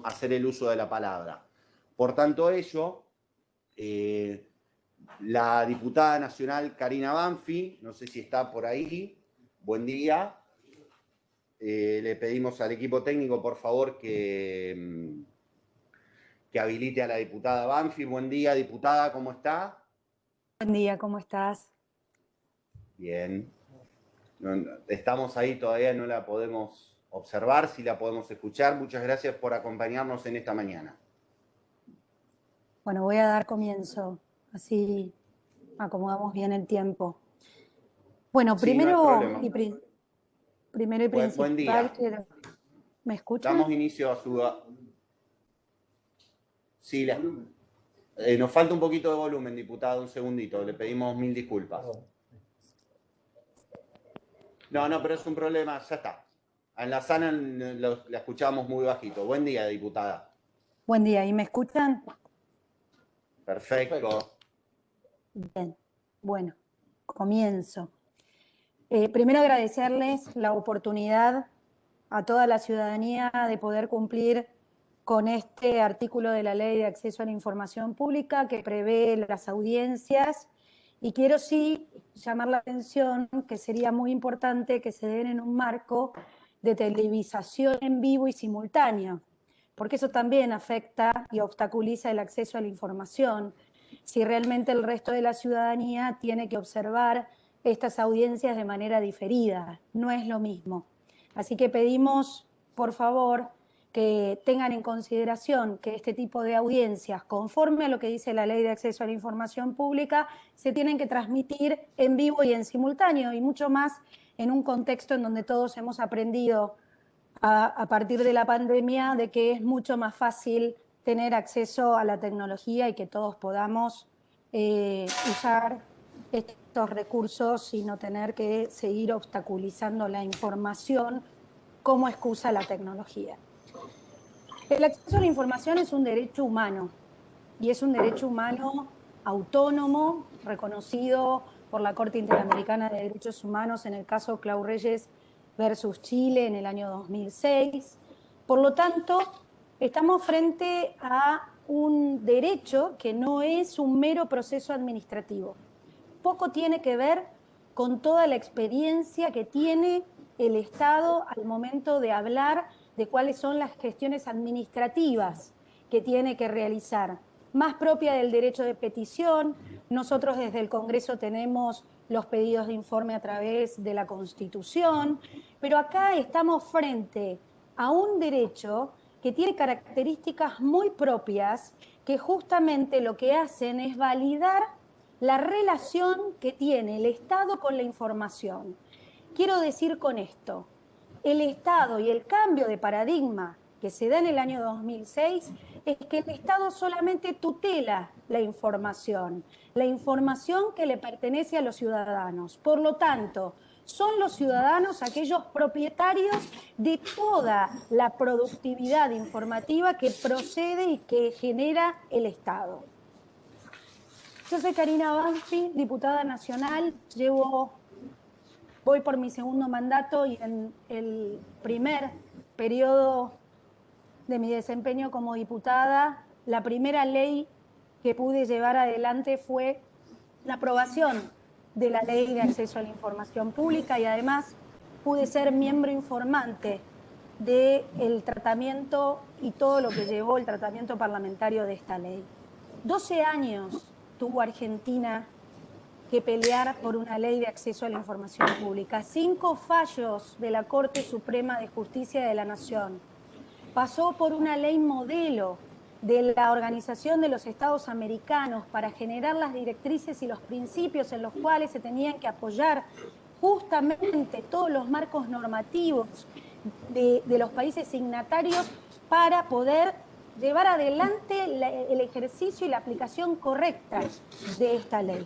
hacer el uso de la palabra. Por tanto, la diputada nacional Karina Banfi, no sé si está por ahí, buen día. Le pedimos al equipo técnico, por favor, que habilite a la diputada Banfi. Buen día, diputada, ¿cómo está? Buen día, ¿cómo estás? Bien. Estamos ahí, todavía no la podemos observar, si la podemos escuchar. Muchas gracias por acompañarnos en esta mañana. Bueno, voy a dar comienzo, así acomodamos bien el tiempo. Bueno, Sí, no hay problema. primero y principal, Buen día. ¿Me escuchan? Damos inicio a su... Sí, nos falta un poquito de volumen, diputada, un segundito, le pedimos 1000 disculpas. No, pero es un problema, ya está. En la sala la escuchamos muy bajito. Buen día, diputada. Buen día, ¿y me escuchan? Perfecto. Bien, bueno, comienzo. Primero agradecerles la oportunidad a toda la ciudadanía de poder cumplir con este artículo de la Ley de Acceso a la Información Pública que prevé las audiencias, y quiero sí llamar la atención que sería muy importante que se den en un marco de televisación en vivo y simultáneo, porque eso también afecta y obstaculiza el acceso a la información. Si realmente el resto de la ciudadanía tiene que observar estas audiencias de manera diferida, no es lo mismo. Así que pedimos, por favor, que tengan en consideración que este tipo de audiencias, conforme a lo que dice la Ley de Acceso a la Información Pública, se tienen que transmitir en vivo y en simultáneo, y mucho más en un contexto en donde todos hemos aprendido a partir de la pandemia de que es mucho más fácil tener acceso a la tecnología y que todos podamos usar estos recursos y no tener que seguir obstaculizando la información como excusa la tecnología. El acceso a la información es un derecho humano, y es un derecho humano autónomo, reconocido por la Corte Interamericana de Derechos Humanos en el caso Clau Reyes versus Chile en el año 2006. Por lo tanto, estamos frente a un derecho que no es un mero proceso administrativo. Poco tiene que ver con toda la experiencia que tiene el Estado al momento de hablar de cuáles son las gestiones administrativas que tiene que realizar, más propia del derecho de petición. Nosotros desde el Congreso tenemos los pedidos de informe a través de la Constitución, pero acá estamos frente a un derecho que tiene características muy propias, que justamente lo que hacen es validar la relación que tiene el Estado con la información. Quiero decir con esto, el Estado y el cambio de paradigma que se da en el año 2006 es que el Estado solamente tutela la información que le pertenece a los ciudadanos. Por lo tanto, son los ciudadanos aquellos propietarios de toda la productividad informativa que procede y que genera el Estado. Yo soy Karina Banfi, diputada nacional, voy por mi segundo mandato, y en el primer periodo de mi desempeño como diputada, la primera ley que pude llevar adelante fue la aprobación de la Ley de Acceso a la Información Pública, y además pude ser miembro informante del tratamiento y todo lo que llevó el tratamiento parlamentario de esta ley. 12 años tuvo Argentina que pelear por una ley de acceso a la información pública. 5 fallos de la Corte Suprema de Justicia de la Nación. Pasó por una ley modelo de la Organización de los Estados Americanos para generar las directrices y los principios en los cuales se tenían que apoyar justamente todos los marcos normativos de los países signatarios para poder llevar adelante el ejercicio y la aplicación correcta de esta ley.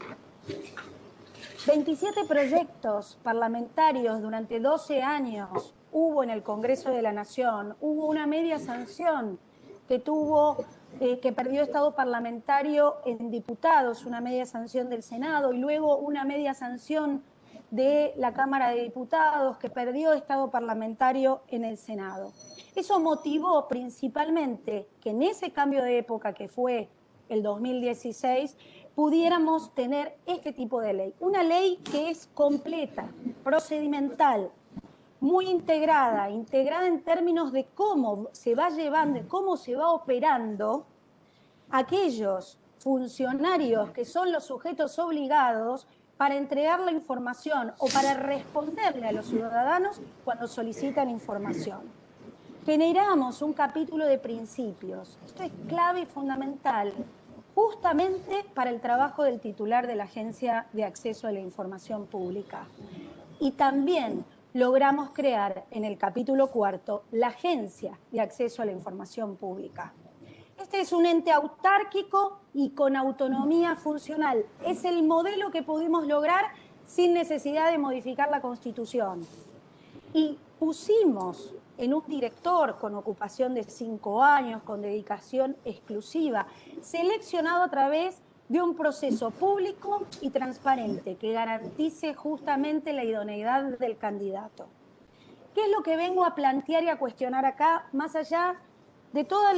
27 proyectos parlamentarios durante 12 años hubo en el Congreso de la Nación. Hubo una media sanción que perdió estado parlamentario en diputados, una media sanción del Senado, y luego una media sanción de la Cámara de Diputados, que perdió estado parlamentario en el Senado. Eso motivó principalmente que en ese cambio de época que fue el 2016, pudiéramos tener este tipo de ley. Una ley que es completa, procedimental, muy integrada en términos de cómo se va llevando y cómo se va operando aquellos funcionarios que son los sujetos obligados para entregar la información o para responderle a los ciudadanos cuando solicitan información. Generamos un capítulo de principios. Esto es clave y fundamental justamente para el trabajo del titular de la Agencia de Acceso a la Información Pública. Y también logramos crear en el capítulo 4 la Agencia de Acceso a la Información Pública. Este es un ente autárquico y con autonomía funcional. Es el modelo que pudimos lograr sin necesidad de modificar la Constitución. Y pusimos en un director con ocupación de 5 años, con dedicación exclusiva, seleccionado a través de un proceso público y transparente que garantice justamente la idoneidad del candidato. ¿Qué es lo que vengo a plantear y a cuestionar acá, más allá de todos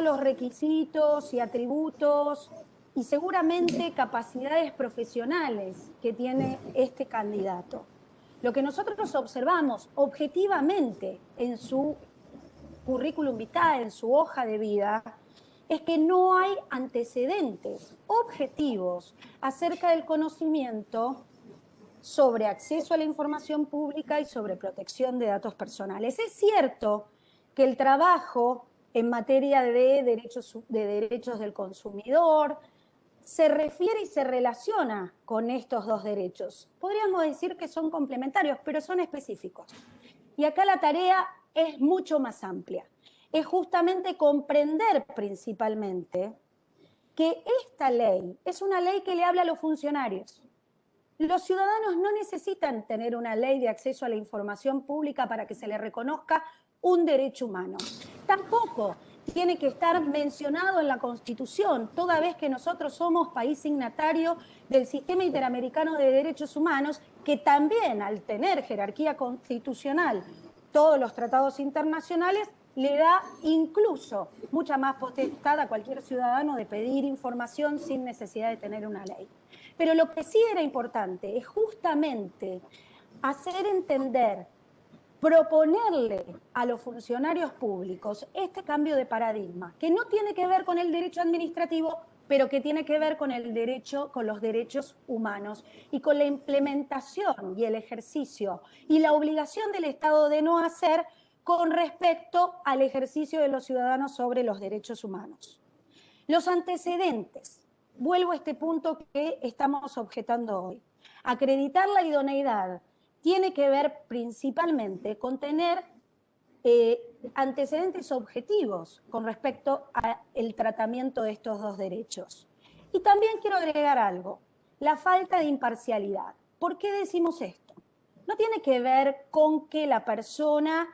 los requisitos y atributos y seguramente capacidades profesionales que tiene este candidato? Lo que nosotros observamos objetivamente en su currículum vitae, en su hoja de vida, es que no hay antecedentes objetivos acerca del conocimiento sobre acceso a la información pública y sobre protección de datos personales. Es cierto que el trabajo en materia de derechos del consumidor se refiere y se relaciona con estos dos derechos. Podríamos decir que son complementarios, pero son específicos. Y acá la tarea es mucho más amplia. Es justamente comprender principalmente que esta ley es una ley que le habla a los funcionarios. Los ciudadanos no necesitan tener una ley de acceso a la información pública para que se le reconozca un derecho humano. Tampoco tiene que estar mencionado en la Constitución, toda vez que nosotros somos país signatario del Sistema Interamericano de Derechos Humanos, que también, al tener jerarquía constitucional, todos los tratados internacionales, le da incluso mucha más potestad a cualquier ciudadano de pedir información sin necesidad de tener una ley. Pero lo que sí era importante es justamente hacer entender, proponerle a los funcionarios públicos este cambio de paradigma, que no tiene que ver con el derecho administrativo, pero que tiene que ver con los derechos humanos y con la implementación y el ejercicio y la obligación del Estado de no hacer con respecto al ejercicio de los ciudadanos sobre los derechos humanos. Los antecedentes. Vuelvo a este punto que estamos objetando hoy. Acreditar la idoneidad tiene que ver principalmente con tener antecedentes objetivos con respecto al tratamiento de estos dos derechos. Y también quiero agregar algo, la falta de imparcialidad. ¿Por qué decimos esto? No tiene que ver con que la persona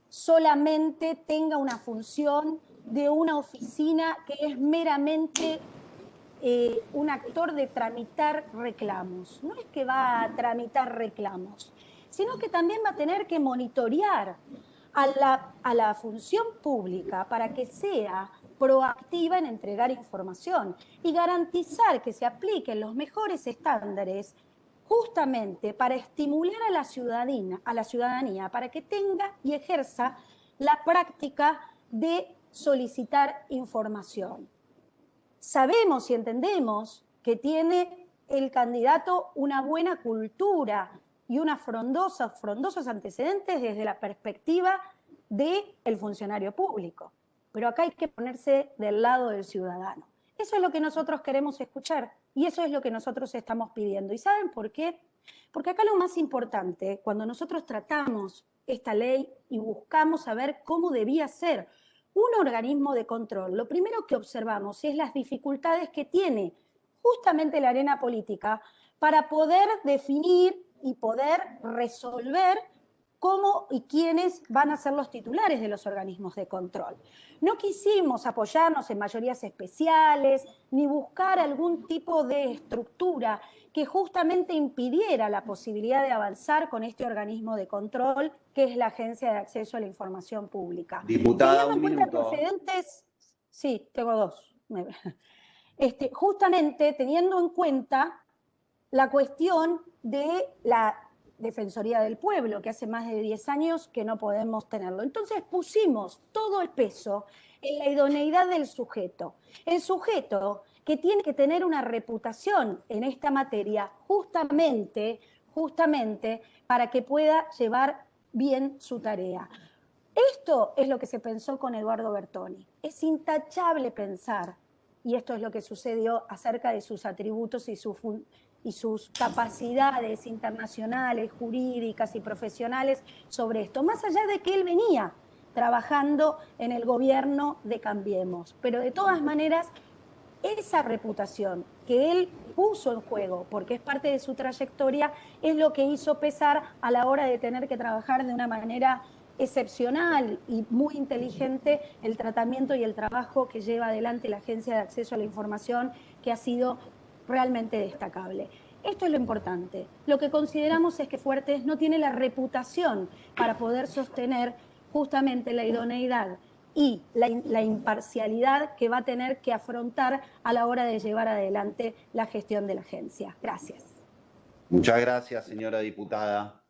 solamente tenga una función de una oficina que es meramente un actor de tramitar reclamos. No es que va a tramitar reclamos, sino que también va a tener que monitorear a la función pública para que sea proactiva en entregar información y garantizar que se apliquen los mejores estándares justamente para estimular a la ciudadanía para que tenga y ejerza la práctica de solicitar información. Sabemos y entendemos que tiene el candidato una buena cultura y unos frondosos antecedentes desde la perspectiva del funcionario público. Pero acá hay que ponerse del lado del ciudadano. Eso es lo que nosotros queremos escuchar y eso es lo que nosotros estamos pidiendo. ¿Y saben por qué? Porque acá lo más importante, cuando nosotros tratamos esta ley y buscamos saber cómo debía ser un organismo de control, lo primero que observamos es las dificultades que tiene justamente la arena política para poder definir y poder resolver cómo y quiénes van a ser los titulares de los organismos de control. No quisimos apoyarnos en mayorías especiales ni buscar algún tipo de estructura que justamente impidiera la posibilidad de avanzar con este organismo de control, que es la Agencia de Acceso a la Información Pública. Diputada, Teniendo en cuenta antecedentes, sí, tengo dos. Justamente teniendo en cuenta la cuestión de la Defensoría del Pueblo, que hace más de 10 años que no podemos tenerlo. Entonces pusimos todo el peso en la idoneidad del sujeto. El sujeto que tiene que tener una reputación en esta materia justamente para que pueda llevar bien su tarea. Esto es lo que se pensó con Eduardo Bertoni. Es intachable pensar, y esto es lo que sucedió acerca de sus atributos y sus capacidades internacionales, jurídicas y profesionales sobre esto, más allá de que él venía trabajando en el gobierno de Cambiemos. Pero de todas maneras, esa reputación que él puso en juego, porque es parte de su trayectoria, es lo que hizo pesar a la hora de tener que trabajar de una manera excepcional y muy inteligente el tratamiento y el trabajo que lleva adelante la Agencia de Acceso a la Información, que ha sido realmente destacable. Esto es lo importante. Lo que consideramos es que Fuertes no tiene la reputación para poder sostener justamente la idoneidad y la imparcialidad que va a tener que afrontar a la hora de llevar adelante la gestión de la agencia. Gracias. Muchas gracias, señora diputada.